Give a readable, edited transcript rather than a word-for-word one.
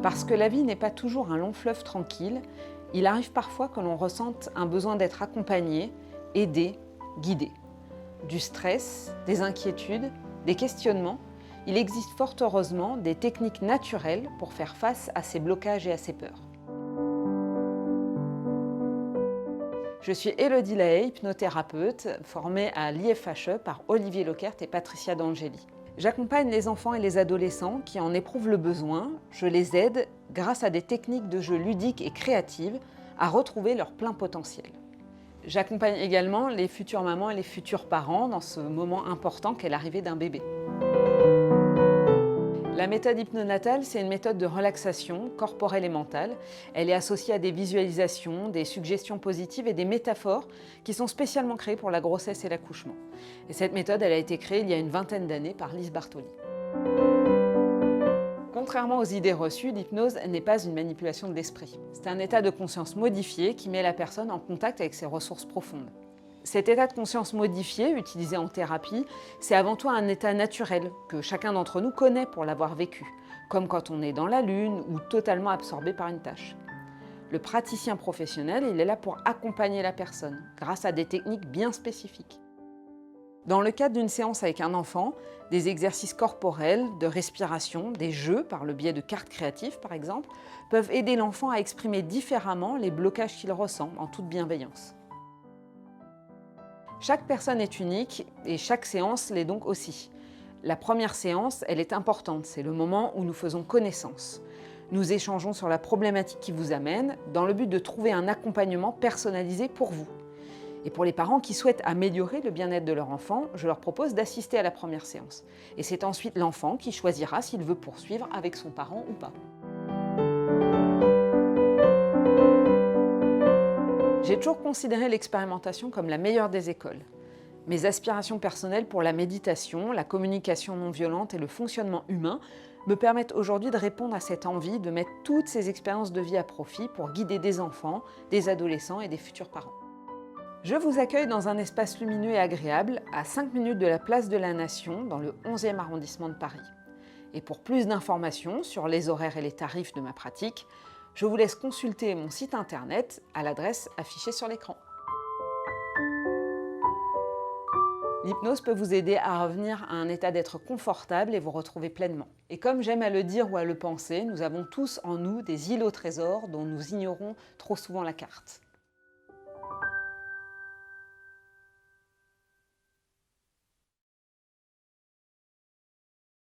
Parce que la vie n'est pas toujours un long fleuve tranquille, il arrive parfois que l'on ressente un besoin d'être accompagné, aidé, guidé. Du stress, des inquiétudes, des questionnements, il existe fort heureusement des techniques naturelles pour faire face à ces blocages et à ces peurs. Je suis Élodie Lahaye, hypnothérapeute, formée à l'IFHE par Olivier Lockert et Patricia D'Angeli. J'accompagne les enfants et les adolescents qui en éprouvent le besoin. Je les aide, grâce à des techniques de jeu ludiques et créatives, à retrouver leur plein potentiel. J'accompagne également les futures mamans et les futurs parents dans ce moment important qu'est l'arrivée d'un bébé. La méthode hypnonatale, c'est une méthode de relaxation corporelle et mentale. Elle est associée à des visualisations, des suggestions positives et des métaphores qui sont spécialement créées pour la grossesse et l'accouchement. Et cette méthode, elle a été créée il y a une vingtaine d'années par Lise Bartoli. Contrairement aux idées reçues, l'hypnose n'est pas une manipulation de l'esprit. C'est un état de conscience modifié qui met la personne en contact avec ses ressources profondes. Cet état de conscience modifié, utilisé en thérapie, c'est avant tout un état naturel que chacun d'entre nous connaît pour l'avoir vécu, comme quand on est dans la lune ou totalement absorbé par une tâche. Le praticien professionnel, il est là pour accompagner la personne, grâce à des techniques bien spécifiques. Dans le cadre d'une séance avec un enfant, des exercices corporels, de respiration, des jeux par le biais de cartes créatives par exemple, peuvent aider l'enfant à exprimer différemment les blocages qu'il ressent en toute bienveillance. Chaque personne est unique et chaque séance l'est donc aussi. La première séance, elle est importante, c'est le moment où nous faisons connaissance. Nous échangeons sur la problématique qui vous amène dans le but de trouver un accompagnement personnalisé pour vous. Et pour les parents qui souhaitent améliorer le bien-être de leur enfant, je leur propose d'assister à la première séance. Et c'est ensuite l'enfant qui choisira s'il veut poursuivre avec son parent ou pas. J'ai toujours considéré l'expérimentation comme la meilleure des écoles. Mes aspirations personnelles pour la méditation, la communication non violente et le fonctionnement humain me permettent aujourd'hui de répondre à cette envie de mettre toutes ces expériences de vie à profit pour guider des enfants, des adolescents et des futurs parents. Je vous accueille dans un espace lumineux et agréable, à 5 minutes de la place de la Nation, dans le 11e arrondissement de Paris. Et pour plus d'informations sur les horaires et les tarifs de ma pratique, je vous laisse consulter mon site internet à l'adresse affichée sur l'écran. L'hypnose peut vous aider à revenir à un état d'être confortable et vous retrouver pleinement. Et comme j'aime à le dire ou à le penser, nous avons tous en nous des îlots trésors dont nous ignorons trop souvent la carte.